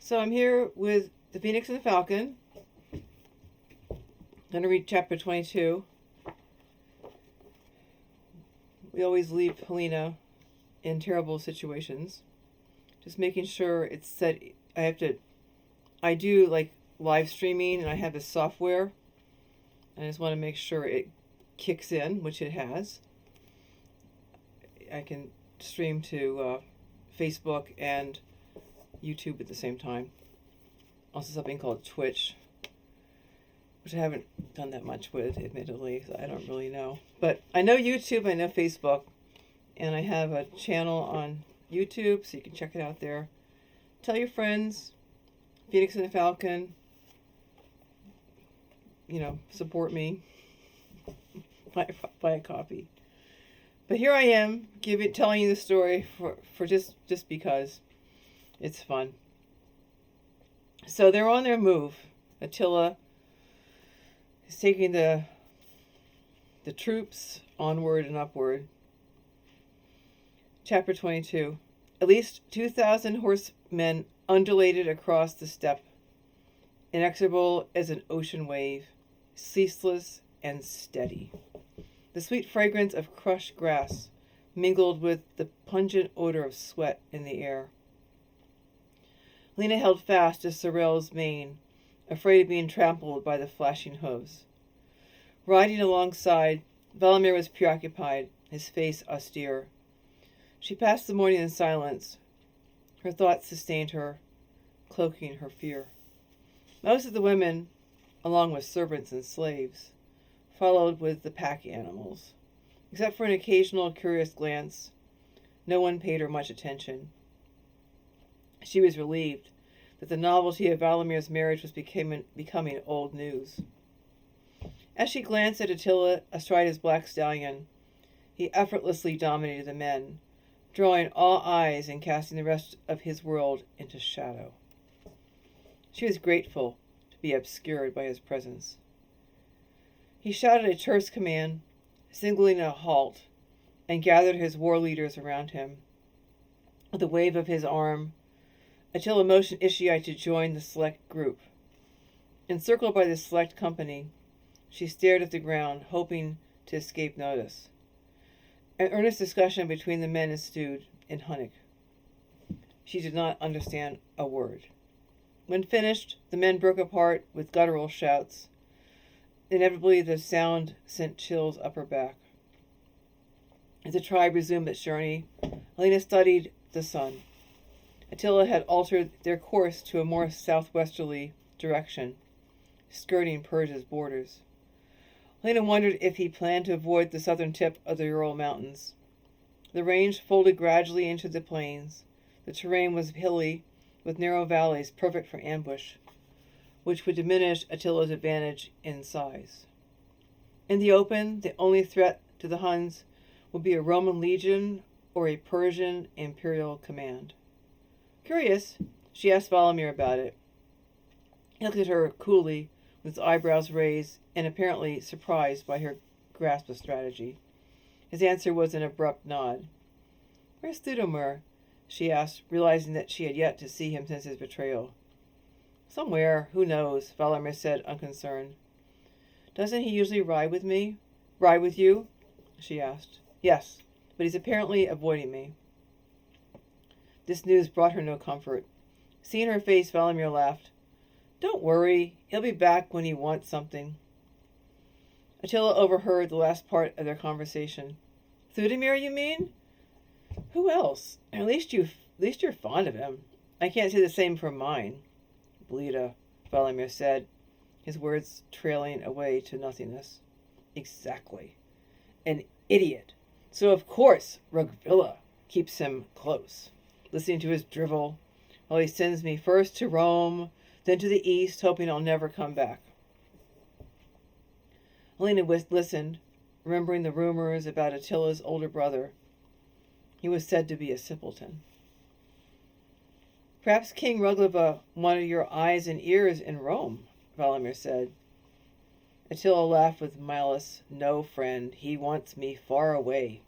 So I'm here with the Phoenix and the Falcon. I'm going to read chapter 22. We always leave Helena in terrible situations. Just making sure it's set. I do like live streaming and I have this software. I just want to make sure it kicks in, which it has. I can stream to Facebook and YouTube at the same time. Also something called Twitch, which I haven't done that much with, admittedly, so I don't really know. But I know YouTube, I know Facebook, and I have a channel on YouTube, so you can check it out there. Tell your friends, Phoenix and the Falcon, support me. Buy a copy. But here I am, telling you the story for just because. It's fun. So they're on their move. Attila is taking the troops onward and upward. Chapter 22. At least 2,000 horsemen undulated across the steppe, inexorable as an ocean wave, ceaseless and steady. The sweet fragrance of crushed grass mingled with the pungent odor of sweat in the air. Helena held fast to Sorel's mane, afraid of being trampled by the flashing hooves. Riding alongside, Valamir was preoccupied, his face austere. She passed the morning in silence. Her thoughts sustained her, cloaking her fear. Most of the women, along with servants and slaves, followed with the pack animals. Except for an occasional curious glance, no one paid her much attention. She was relieved that the novelty of Valamir's marriage was becoming old news. As she glanced at Attila astride his black stallion, he effortlessly dominated the men, drawing all eyes and casting the rest of his world into shadow. She was grateful to be obscured by his presence. He shouted a terse command, signaling a halt, and gathered his war leaders around him. With a wave of his arm, Attila motioned Ishii to join the select group. Encircled by this select company, she stared at the ground, hoping to escape notice. An earnest discussion between the men ensued in Hunnic. She did not understand a word. When finished, the men broke apart with guttural shouts. Inevitably, the sound sent chills up her back. As the tribe resumed its journey, Helena studied the sun. Attila had altered their course to a more southwesterly direction, skirting Persia's borders. Helena wondered if he planned to avoid the southern tip of the Ural Mountains. The range folded gradually into the plains. The terrain was hilly, with narrow valleys perfect for ambush, which would diminish Attila's advantage in size. In the open, the only threat to the Huns would be a Roman legion or a Persian imperial command. Curious, she asked Valamir about it. He looked at her coolly, with his eyebrows raised, and apparently surprised by her grasp of strategy. His answer was an abrupt nod. "Where's Thudomir?" she asked, realizing that she had yet to see him since his betrayal. "Somewhere, who knows," Valamir said, unconcerned. "Doesn't he usually ride with me? Ride with you?" she asked. "Yes, but he's apparently avoiding me." This news brought her no comfort. Seeing her face, Valamir laughed. "Don't worry, he'll be back when he wants something." Attila overheard the last part of their conversation. "Thudomir, you mean? Who else? At least you're fond of him. I can't say the same for mine." "Blida," Valamir said, his words trailing away to nothingness. "Exactly. An idiot. So of course Rugvilla keeps him close, listening to his drivel, while he sends me first to Rome, then to the east, hoping I'll never come back." Helena listened, remembering the rumors about Attila's older brother. He was said to be a simpleton. "Perhaps King Rugvilla wanted your eyes and ears in Rome," Valamir said. Attila laughed with malice. "No, friend, he wants me far away,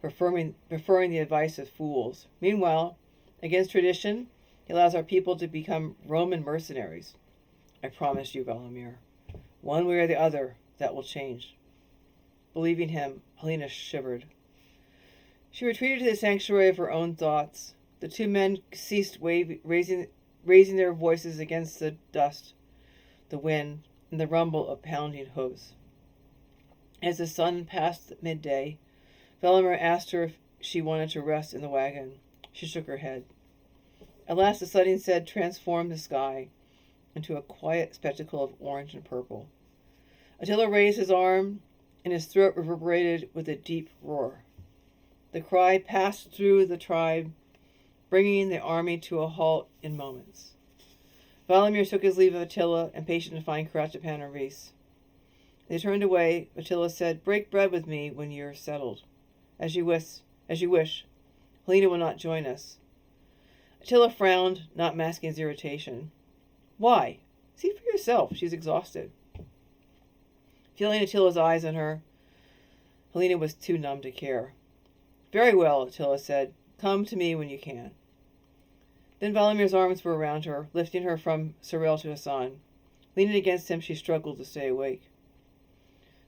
preferring the advice of fools. Meanwhile, against tradition, He allows our people to become Roman mercenaries. I promise you, Valamir. One way or the other, that will change. Believing him, Helena shivered. She retreated to the sanctuary of her own thoughts. The two men ceased raising their voices against the dust, the wind, and the rumble of pounding hoofs. As the sun passed midday, Valamir asked her if she wanted to rest in the wagon. She shook her head. At last the setting sun transformed the sky into a quiet spectacle of orange and purple. Attila raised his arm, and his throat reverberated with a deep roar. The cry passed through the tribe, bringing the army to a halt in moments. Valamir took his leave of Attila, impatient to find Karachapan and Reese. They turned away. Attila said, "Break bread with me when you're settled. As you wish. Helena will not join us." Attila frowned, not masking his irritation. "Why? See for yourself. She's exhausted." Feeling Attila's eyes on her, Helena was too numb to care. "Very well," Attila said. "Come to me when you can." Then Valamir's arms were around her, lifting her from Sorel to Hassan. Leaning against him, she struggled to stay awake.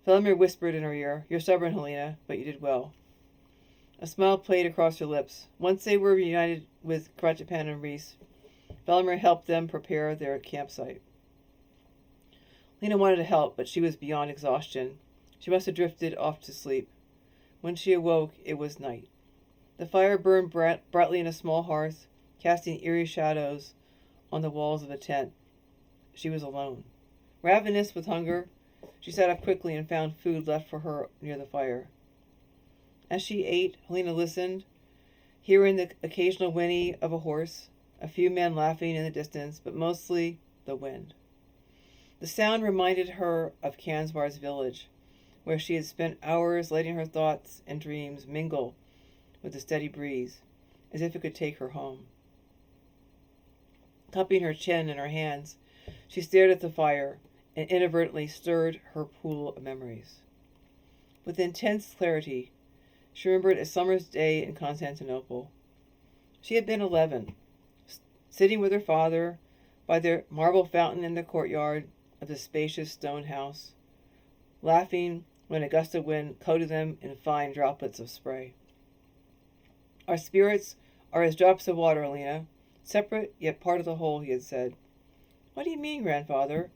Valamir whispered in her ear, "You're stubborn, Helena, but you did well." A smile played across her lips. Once they were reunited with Karachapan and Reese, Valamir helped them prepare their campsite. Lena wanted to help, but she was beyond exhaustion. She must have drifted off to sleep. When she awoke, it was night. The fire burned brightly in a small hearth, casting eerie shadows on the walls of the tent. She was alone. Ravenous with hunger, she sat up quickly and found food left for her near the fire. As she ate, Helena listened, hearing the occasional whinny of a horse, a few men laughing in the distance, but mostly the wind. The sound reminded her of Kansvar's village, where she had spent hours letting her thoughts and dreams mingle with the steady breeze, as if it could take her home. Cupping her chin in her hands, she stared at the fire and inadvertently stirred her pool of memories. With intense clarity, she remembered a summer's day in Constantinople. She had been 11, sitting with her father by the marble fountain in the courtyard of the spacious stone house, laughing when a gust of wind coated them in fine droplets of spray. "Our spirits are as drops of water, Helena, separate yet part of the whole," he had said. "What do you mean, grandfather?"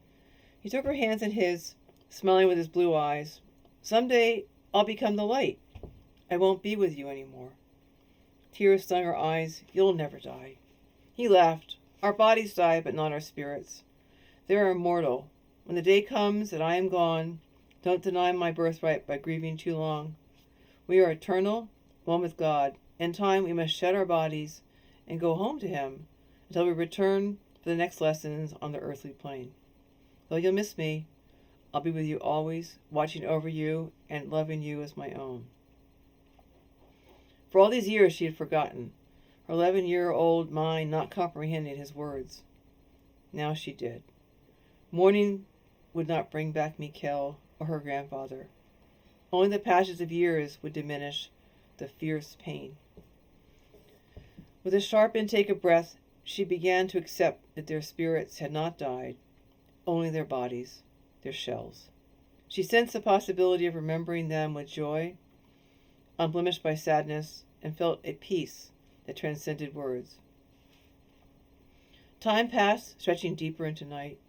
He took her hands in his, smiling with his blue eyes. "Someday I'll become the light. I won't be with you anymore." Tears stung her eyes. "You'll never die." He laughed. "Our bodies die, but not our spirits. They are immortal. When the day comes that I am gone, don't deny my birthright by grieving too long. We are eternal, one with God. In time we must shed our bodies and go home to him until we return for the next lessons on the earthly plane. Though you'll miss me, I'll be with you always, watching over you and loving you as my own." For all these years she had forgotten, her 11-year-old mind not comprehending his words. Now she did. Mourning would not bring back Mikhail or her grandfather. Only the passage of years would diminish the fierce pain. With a sharp intake of breath, she began to accept that their spirits had not died, only their bodies, their shells. She sensed the possibility of remembering them with joy, unblemished by sadness, and felt a peace that transcended words. Time passed, stretching deeper into night.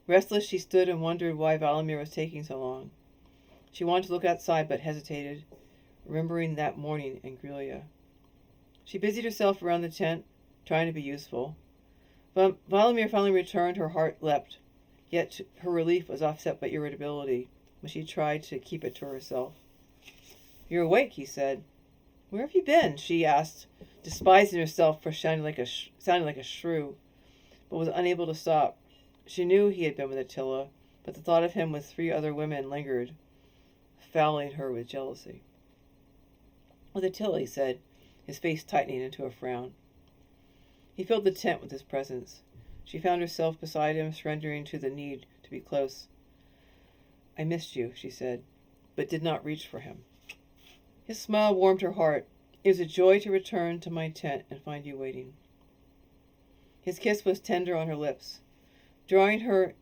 Restless, she stood and wondered why Valamir was taking so long. She wanted to look outside, but hesitated, remembering that morning in Grelia. She busied herself around the tent, trying to be useful. Valamir finally returned. Her heart leapt, yet her relief was offset by irritability, but she tried to keep it to herself. "You're awake," he said. "Where have you been?" she asked, despising herself for sounding like a shrew, but was unable to stop. She knew he had been with Attila, but the thought of him with 3 other women lingered, fouling her with jealousy. "With Attila," he said, his face tightening into a frown. He filled the tent with his presence. She found herself beside him, surrendering to the need to be close. "I missed you," she said, but did not reach for him. His smile warmed her heart. "It was a joy to return to my tent and find you waiting." His kiss was tender on her lips. Drawing her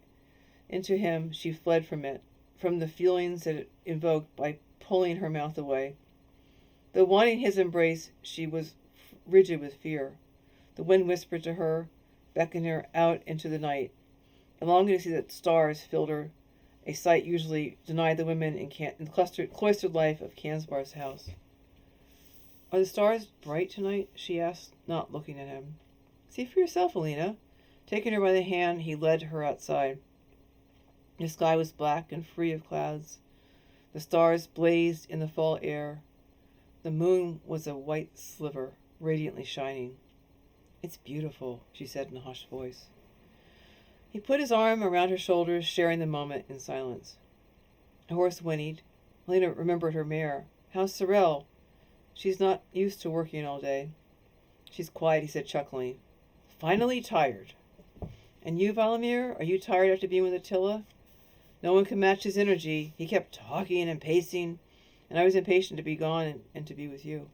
into him, she fled from it, from the feelings that it invoked by pulling her mouth away. Though wanting his embrace, she was rigid with fear. The wind whispered to her, beckoning her out into the night. And longing to see that stars filled her, a sight usually denied the women in the cloistered life of Cansbar's house. "Are the stars bright tonight?" she asked, not looking at him. "See for yourself, Helena." Taking her by the hand, he led her outside. The sky was black and free of clouds. The stars blazed in the fall air. The moon was a white sliver, radiantly shining. "It's beautiful," she said in a hushed voice. He put his arm around her shoulders, sharing the moment in silence. A horse whinnied. Helena remembered her mare. "How's Sorrel?" "She's not used to working all day." "She's quiet," he said, chuckling. "Finally tired." "And you, Valamir, are you tired after being with Attila?" No one could match his energy. He kept talking and pacing, and I was impatient to be gone and to be with you.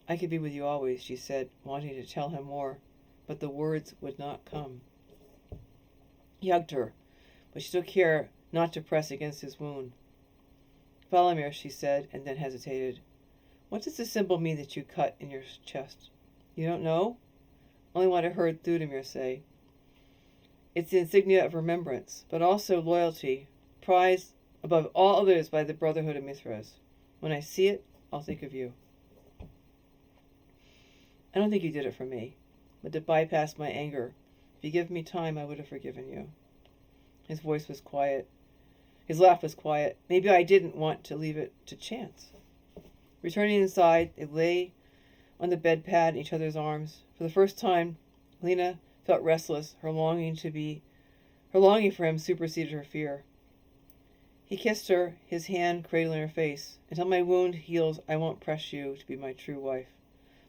"I could be with you always," she said, wanting to tell him more, but the words would not come. He hugged her, but she took care not to press against his wound. "Valamir," she said, and then hesitated. "What does the symbol mean that you cut in your chest?" "You don't know?" "Only what I heard Thudamir say. It's the insignia of remembrance, but also loyalty, prized above all others by the Brotherhood of Mithras. When I see it, I'll think of you." "I don't think you did it for me, but to bypass my anger. If you give me time, I would have forgiven you." His voice was quiet. His laugh was quiet. "Maybe I didn't want to leave it to chance." Returning inside, they lay on the bed pad in each other's arms. For the first time, Helena felt restless. Her longing for him superseded her fear. He kissed her, his hand cradling her face. "Until my wound heals, I won't press you to be my true wife.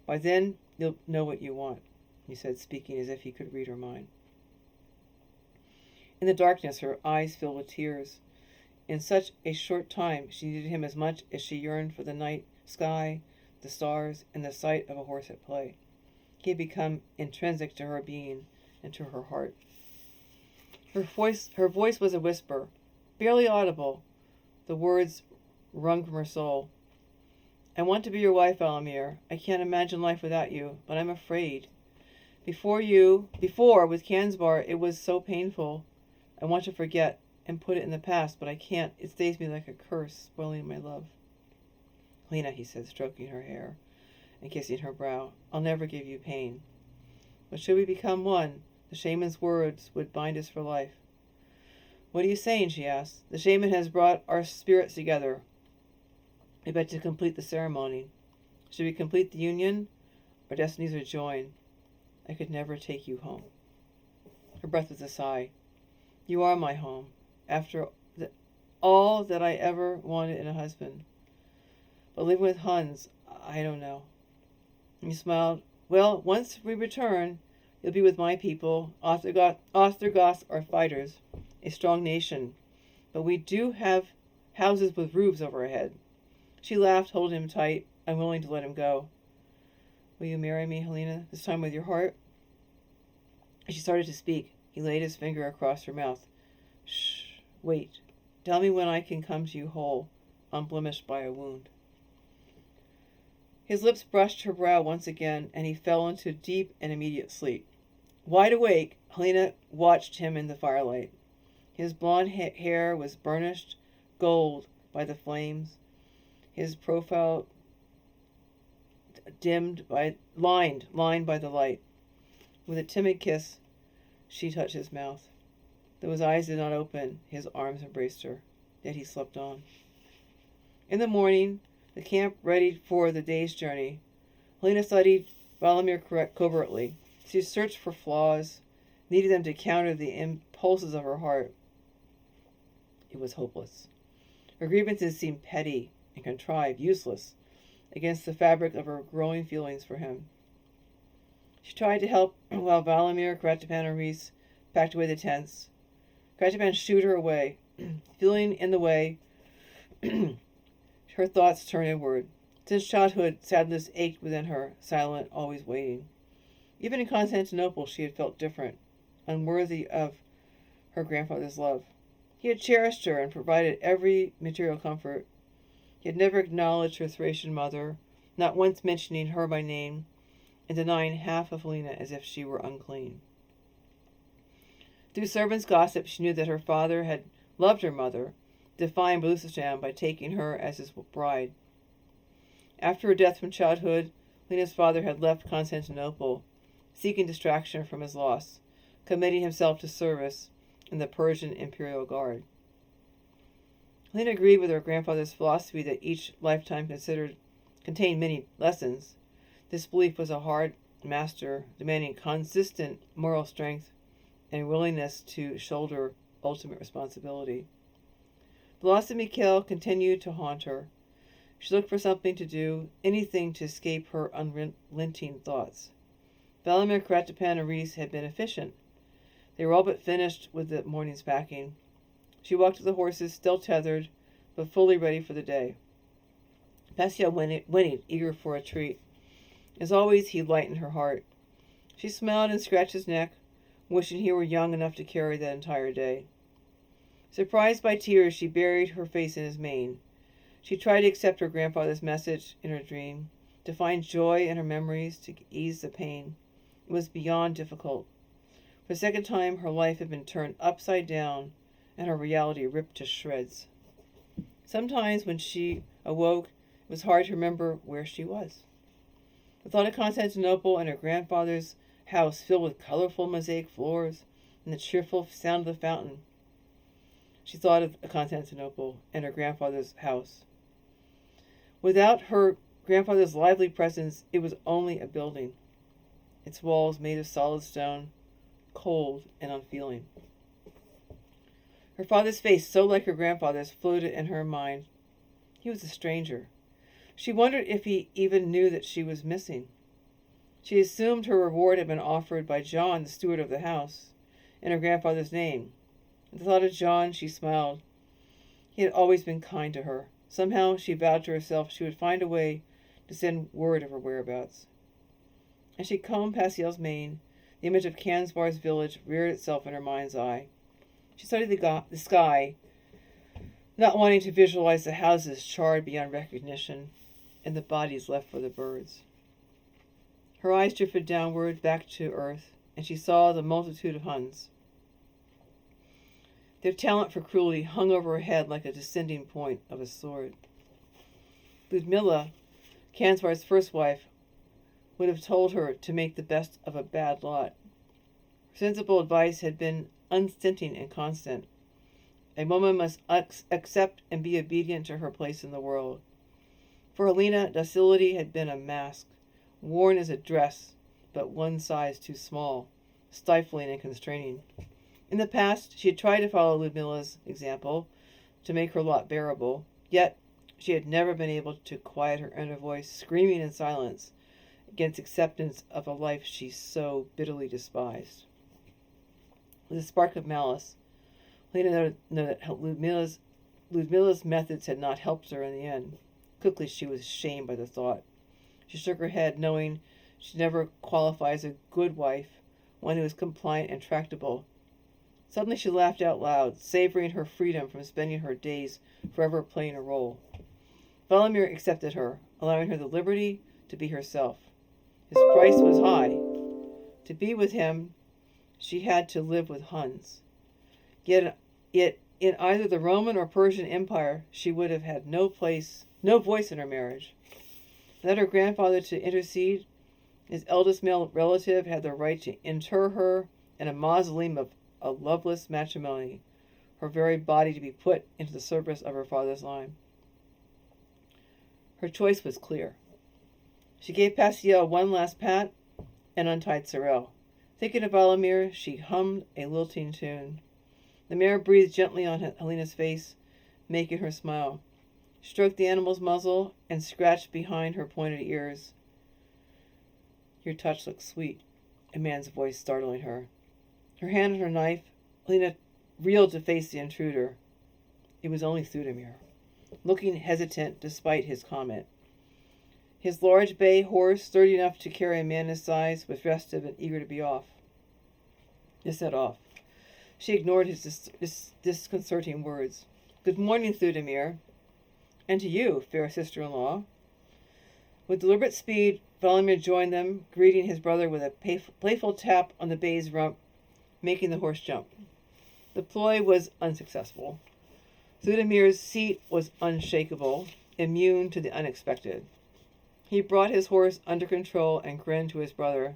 By then, you'll know what you want," he said, speaking as if he could read her mind. In the darkness, her eyes filled with tears. In such a short time, she needed him as much as she yearned for the night sky, the stars, and the sight of a horse at play. He had become intrinsic to her being and to her heart. Her voice was a whisper, barely audible. The words wrung from her soul. "I want to be your wife, Valamir. I can't imagine life without you, but I'm afraid. Before, with Cansbar, it was so painful. I want to forget and put it in the past, but I can't. It stays me like a curse, spoiling my love." "Helena," he said, stroking her hair and kissing her brow, "I'll never give you pain. But should we become one, the shaman's words would bind us for life." "What are you saying?" she asked. "The shaman has brought our spirits together. We bet to complete the ceremony. Should we complete the union? Our destinies would join. I could never take you home." Her breath was a sigh. "You are my home, after all that I ever wanted in a husband. But living with Huns, I don't know." He smiled. "Well, once we return, you'll be with my people. Ostrogoths are fighters, a strong nation. But we do have houses with roofs over our head." She laughed, holding him tight, unwilling to let him go. "Will you marry me, Helena, this time with your heart?" As she started to speak, he laid his finger across her mouth. "Shh, wait. Tell me when I can come to you whole, unblemished by a wound." His lips brushed her brow once again, and he fell into deep and immediate sleep. Wide awake, Helena watched him in the firelight. His blonde hair was burnished gold by the flames, his profile lined by the light. With a timid kiss, she touched his mouth. Though his eyes did not open, his arms embraced her. Yet he slept on. In the morning, the camp readied for the day's journey. Helena studied Valamir covertly. She searched for flaws, needed them to counter the impulses of her heart. It was hopeless. Her grievances seemed petty and contrived, useless, against the fabric of her growing feelings for him. She tried to help while Valamir, Kratapan, and Reese packed away the tents. Kratapan shooed her away. Feeling in the way, her thoughts turned inward. Since childhood, sadness ached within her, silent, always waiting. Even in Constantinople she had felt different, unworthy of her grandfather's love. He had cherished her and provided every material comfort. He had never acknowledged her Thracian mother, not once mentioning her by name, and denying half of Helena as if she were unclean. Through servants' gossip, she knew that her father had loved her mother, defying Beluchistan by taking her as his bride. After her death from childhood, Helena's father had left Constantinople, seeking distraction from his loss, committing himself to service in the Persian imperial guard. Helena agreed with her grandfather's philosophy that each lifetime contained many lessons. This belief was a hard master, demanding consistent moral strength and willingness to shoulder ultimate responsibility. The loss of Mikhail continued to haunt her. She looked for something to do, anything to escape her unrelenting thoughts. Valamir, Kratapan, and Reese had been efficient. They were all but finished with the morning's packing. She walked to the horses, still tethered, but fully ready for the day. Pasiel whinnied, eager for a treat. As always, he lightened her heart. She smiled and scratched his neck, wishing he were young enough to carry that entire day. Surprised by tears, she buried her face in his mane. She tried to accept her grandfather's message in her dream, to find joy in her memories, to ease the pain. It was beyond difficult. For the second time, her life had been turned upside down, and her reality ripped to shreds. Sometimes, when she awoke, it was hard to remember where she was. The thought of Constantinople and her grandfather's house filled with colorful mosaic floors and the cheerful sound of the fountain. She thought of Constantinople and her grandfather's house. Without her grandfather's lively presence, it was only a building, its walls made of solid stone, cold and unfeeling. Her father's face, so like her grandfather's, floated in her mind. He was a stranger. She wondered if he even knew that she was missing. She assumed her reward had been offered by John, the steward of the house, in her grandfather's name. At the thought of John, she smiled. He had always been kind to her. Somehow, she vowed to herself she would find a way to send word of her whereabouts. As she combed Pasiel's mane, the image of Kansbar's village reared itself in her mind's eye. She studied the sky, not wanting to visualize the houses charred beyond recognition and the bodies left for the birds. Her eyes drifted downward, back to earth, and she saw the multitude of Huns. Their talent for cruelty hung over her head like a descending point of a sword. Ludmilla, Kansbar's first wife, would have told her to make the best of a bad lot. Her sensible advice had been unstinting and constant. A woman must accept and be obedient to her place in the world. For Helena, docility had been a mask, worn as a dress, but one size too small, stifling and constraining. In the past, she had tried to follow Ludmilla's example, to make her lot bearable, yet she had never been able to quiet her inner voice, screaming in silence against acceptance of a life she so bitterly despised. With a spark of malice, Helena noted that Ludmilla's methods had not helped her in the end. Quickly she was shamed by the thought. She shook her head, knowing she'd never qualify as a good wife, one who was compliant and tractable. Suddenly she laughed out loud, savoring her freedom from spending her days forever playing a role. Valamir accepted her, allowing her the liberty to be herself. His price was high. To be with him, she had to live with Huns. Yet in either the Roman or Persian Empire, she would have had no voice in her marriage. Without her grandfather to intercede, his eldest male relative had the right to inter her in a mausoleum of a loveless matrimony, her very body to be put into the service of her father's line. Her choice was clear. She gave Pasiel one last pat and untied Sorel. Thinking of Valamir, she hummed a lilting tune. The mare breathed gently on Helena's face, making her smile. She stroked the animal's muzzle and scratched behind her pointed ears. "Your touch looks sweet," a man's voice startling her. Her hand on her knife, Helena reeled to face the intruder. It was only Thudamir, looking hesitant despite his comment. His large bay horse, sturdy enough to carry a man his size, was restive and eager to be off. To set off. She ignored his disconcerting words. "Good morning, Thudamir." "And to you, fair sister-in-law." With deliberate speed, Valamir joined them, greeting his brother with a playful tap on the bay's rump, making the horse jump. The ploy was unsuccessful. Thudamir's seat was unshakable, immune to the unexpected. He brought his horse under control and grinned to his brother.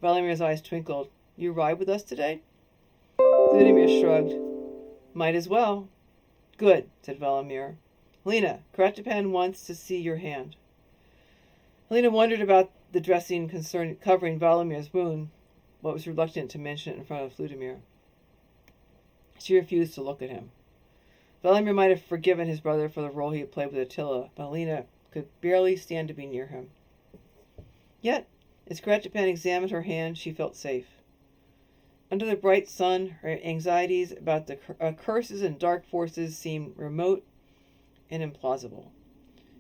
Valamir's eyes twinkled. "You ride with us today?" Thudamir shrugged. "Might as well." "Good," said Valamir. "Helena, Kratapan wants to see your hand." Helena wondered about the dressing covering Valamir's wound, but was reluctant to mention it in front of Thudamir. She refused to look at him. Valamir might have forgiven his brother for the role he had played with Attila, but Helena could barely stand to be near him. Yet, as Kratapan examined her hand, she felt safe. Under the bright sun, her anxieties about the curses and dark forces seemed remote and implausible.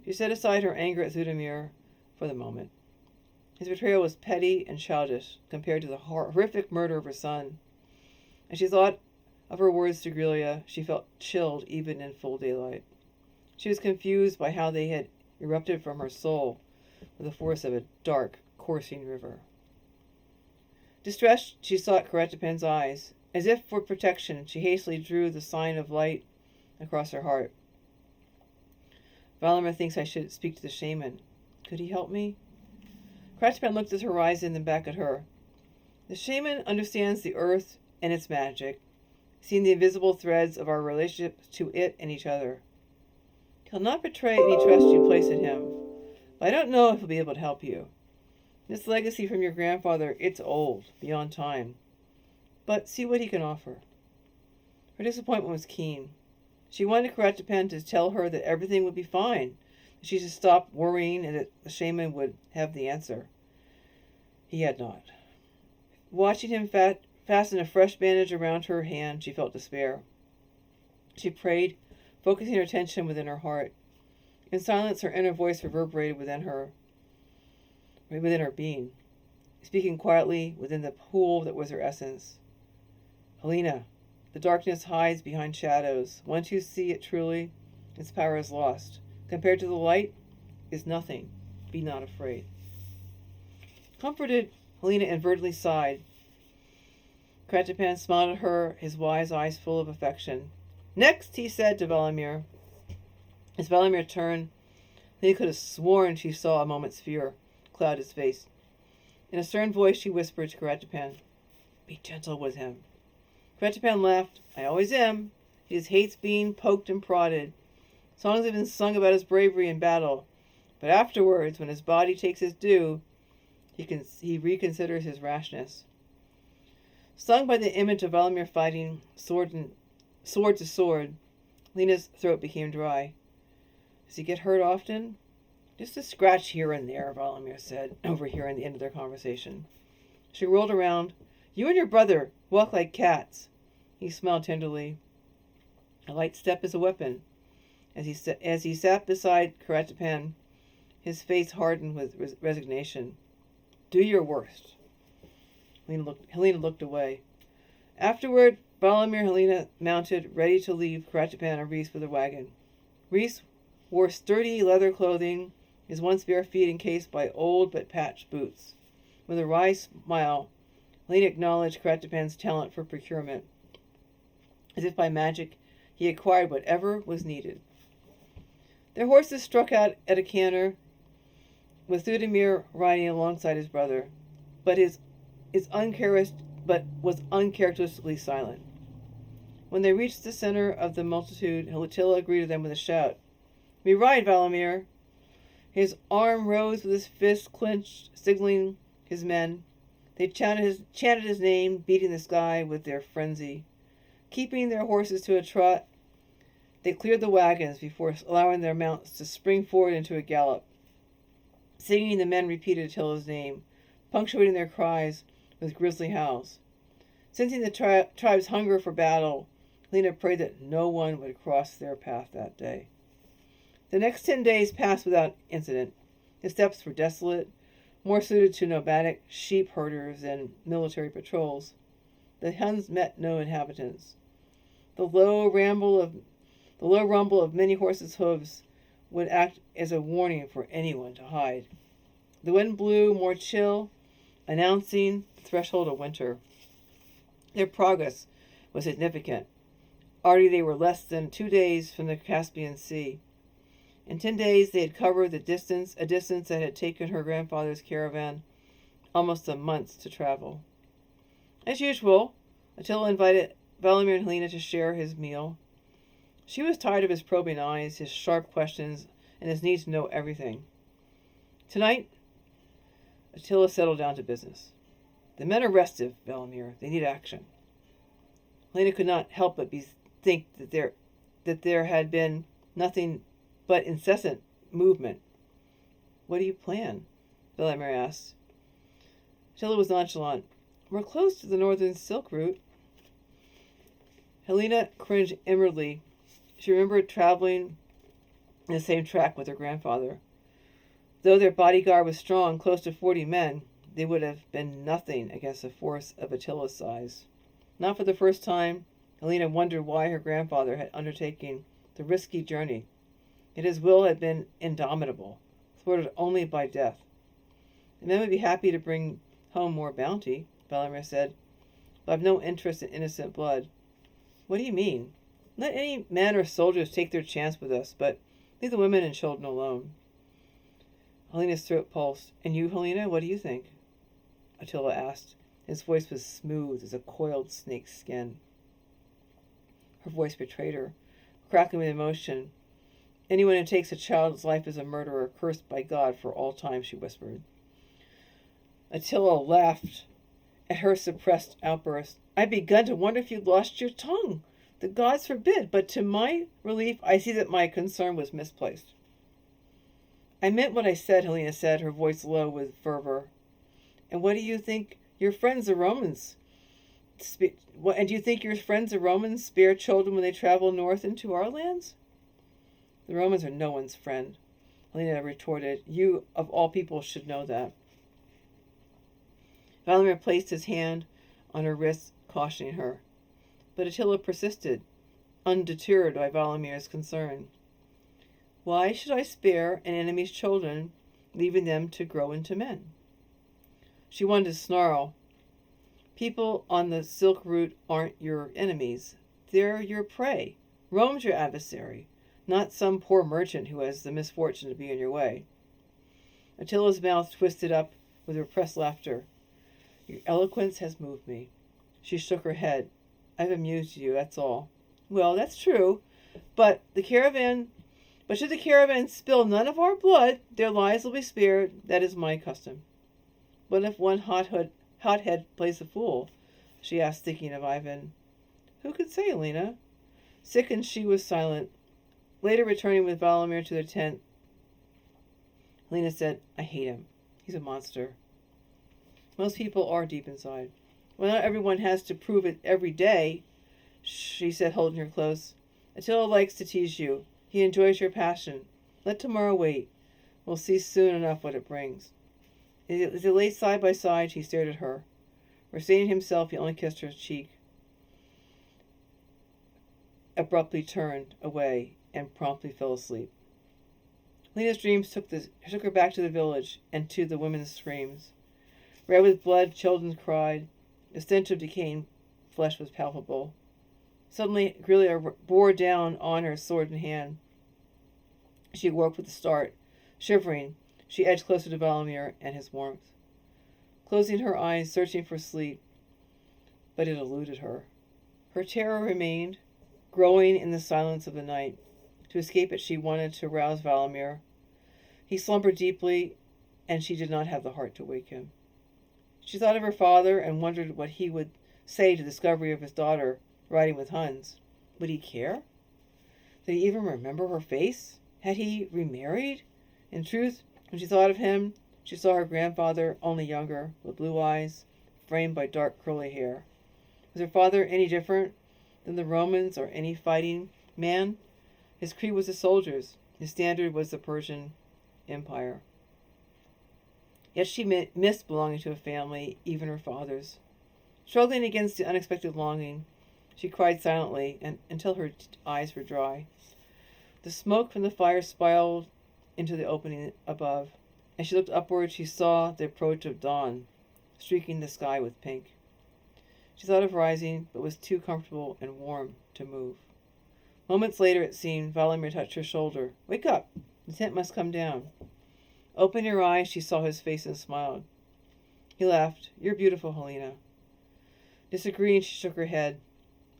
She set aside her anger at Thudamir for the moment. His betrayal was petty and childish compared to the horrific murder of her son. As she thought of her words to Grelia, she felt chilled even in full daylight. She was confused by how they had erupted from her soul with the force of a dark, coursing river. Distressed, she sought Kratapan's eyes. As if for protection, she hastily drew the sign of light across her heart. "Valamir thinks I should speak to the shaman. Could he help me?" Kratapan looked at the horizon, then back at her. "The shaman understands the earth and its magic, seeing the invisible threads of our relationship to it and each other. He'll not betray any trust you place in him, but I don't know if he'll be able to help you. This legacy from your grandfather, it's old, beyond time. But see what he can offer." Her disappointment was keen. She wanted Kratapan to tell her that everything would be fine, that she should stop worrying, and that the shaman would have the answer. He had not. Watching him fasten a fresh bandage around her hand, she felt despair. She prayed, focusing her attention within her heart. In silence, her inner voice reverberated within her being, speaking quietly within the pool that was her essence. "Helena, the darkness hides behind shadows. Once you see it truly, its power is lost. Compared to the light, is nothing. Be not afraid." Comforted, Helena inwardly sighed. Kratapan smiled at her, his wise eyes full of affection. "Next," he said to Valamir. As Valamir turned, Helena could have sworn she saw a moment's fear cloud his face. In a stern voice, she whispered to Kratapan, "Be gentle with him." Kratapan laughed. "I always am. He just hates being poked and prodded. Songs have been sung about his bravery in battle, but afterwards, when his body takes his due, he reconsiders his rashness." Stung by the image of Valamir fighting sword to sword, Lena's throat became dry. "Does he get hurt often?" "Just a scratch here and there," Valamir said, overhearing the end of their conversation. She whirled around. "You and your brother walk like cats." He smiled tenderly. "A light step is a weapon." As he sat beside Kratapan, his face hardened with resignation. "Do your worst." Helena looked away. Afterward, Valamir and Helena mounted, ready to leave Kratapan and Rhys with a wagon. Rhys wore sturdy leather clothing, his once bare feet encased by old but patched boots. With a wry smile, Helena acknowledged Kratapan's talent for procurement. As if by magic, he acquired whatever was needed. Their horses struck out at a canter, with Thudamir riding alongside his brother, but was uncharacteristically silent. When they reached the center of the multitude, Attila greeted them with a shout. "We ride, Valamir!" His arm rose with his fist clenched, signaling his men. They chanted his name, beating the sky with their frenzy. Keeping their horses to a trot, they cleared the wagons before allowing their mounts to spring forward into a gallop. Singing, the men repeated Attila's name, punctuating their cries with grisly howls. Sensing the tribe's hunger for battle, Helena prayed that no one would cross their path that day. The next 10 days passed without incident. His steppes were desolate, more suited to nomadic sheep herders than military patrols. The Huns met no inhabitants. The low rumble of many horses' hooves would act as a warning for anyone to hide. The wind blew more chill, announcing the threshold of winter. Their progress was significant. Already they were less than 2 days from the Caspian Sea. In 10 days they had covered a distance that had taken her grandfather's caravan almost a month to travel. As usual, Attila invited Valamir and Helena to share his meal. She was tired of his probing eyes, his sharp questions, and his need to know everything. Tonight, Attila settled down to business. The men are restive, Valamir. They need action. Helena could not help but think that there had been nothing but incessant movement. What do you plan? Valamir asked. Attila was nonchalant. We're close to the northern silk route. Helena cringed inwardly. She remembered traveling in the same track with her grandfather. Though their bodyguard was strong, close to 40 men, they would have been nothing against a force of Attila's size. Not for the first time, Helena wondered why her grandfather had undertaken the risky journey. Yet his will had been indomitable, thwarted only by death. The men would be happy to bring home more bounty, Valamir said, but I've no interest in innocent blood. What do you mean? Let any men or soldiers take their chance with us, but leave the women and children alone. Helena's throat pulsed. And you, Helena, what do you think? Attila asked. His voice was smooth as a coiled snake's skin. Her voice betrayed her, crackling with emotion. Anyone who takes a child's life is a murderer, cursed by God for all time, she whispered. Attila laughed at her suppressed outburst. I'd begun to wonder if you'd lost your tongue. The gods forbid, but to my relief, I see that my concern was misplaced. I meant what I said, Helena said, her voice low with fervor. And what do you think your friends the Romans and do you think your friends the Romans spare children when they travel north into our lands? The Romans are no one's friend, Helena retorted. You, of all people, should know that. Valamir placed his hand on her wrist, cautioning her. But Attila persisted, undeterred by Valamir's concern. Why should I spare an enemy's children, leaving them to grow into men? She wanted to snarl. People on the silk route aren't your enemies. They're your prey. Rome's your adversary, not some poor merchant who has the misfortune to be in your way. Attila's mouth twisted up with repressed laughter. Your eloquence has moved me. She shook her head. I've amused you, that's all. Well, that's true, but should the caravan spill none of our blood, their lives will be spared. That is my custom. What if one hothead plays the fool? She asked, thinking of Ivan. Who could say, Helena? Sickened, she was silent. Later, returning with Valamir to their tent, Helena said, I hate him. He's a monster. Most people are deep inside. Well, not everyone has to prove it every day, she said, holding her close. Attila likes to tease you. He enjoys your passion. Let tomorrow wait. We'll see soon enough what it brings. As they lay side by side, he stared at her. Restraining himself, he only kissed her cheek. Abruptly turned away and promptly fell asleep. Lena's dreams took her back to the village and to the women's screams. Red with blood, children cried. The stench of decaying flesh was palpable. Suddenly, Grelia bore down on her, sword in hand. She awoke with a start. Shivering, she edged closer to Valamir and his warmth. Closing her eyes, searching for sleep, but it eluded her. Her terror remained, growing in the silence of the night. To escape it, she wanted to rouse Valamir. He slumbered deeply, and she did not have the heart to wake him. She thought of her father and wondered what he would say to the discovery of his daughter riding with Huns. Would he care? Did he even remember her face? Had he remarried? In truth, when she thought of him, she saw her grandfather, only younger, with blue eyes, framed by dark curly hair. Was her father any different than the Romans or any fighting man? His creed was the soldiers. His standard was the Persian Empire. Yet she missed belonging to a family, even her father's. Struggling against the unexpected longing, she cried silently until her eyes were dry. The smoke from the fire spiraled into the opening above. As she looked upward, she saw the approach of dawn, streaking the sky with pink. She thought of rising, but was too comfortable and warm to move. Moments later, it seemed, Valamir touched her shoulder. "Wake up! The tent must come down." Opening her eyes, she saw his face and smiled. He laughed. "You're beautiful, Helena." Disagreeing, she shook her head,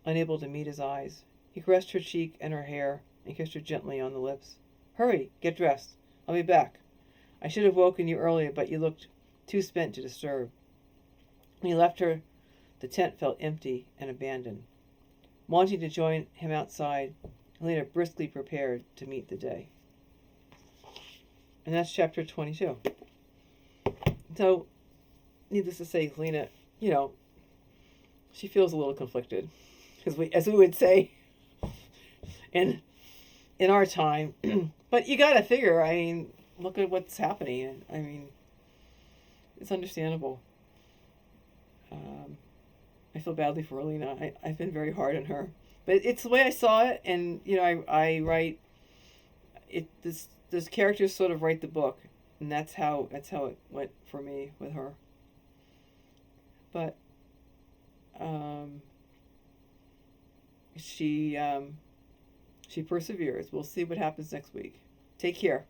unable to meet his eyes. He caressed her cheek and her hair and kissed her gently on the lips. "Hurry, get dressed. I'll be back. I should have woken you earlier, but you looked too spent to disturb." When he left her, the tent felt empty and abandoned. Wanting to join him outside, Helena briskly prepared to meet the day. And that's chapter 22. So, needless to say, Helena, she feels a little conflicted, as we would say in our time. But you got to figure, look at what's happening. It's understandable. I feel badly for Helena. I've been very hard on her. But it's the way I saw it, and, I write it. Those characters sort of write the book, and that's how it went for me with her. But she perseveres. We'll see what happens next week. Take care.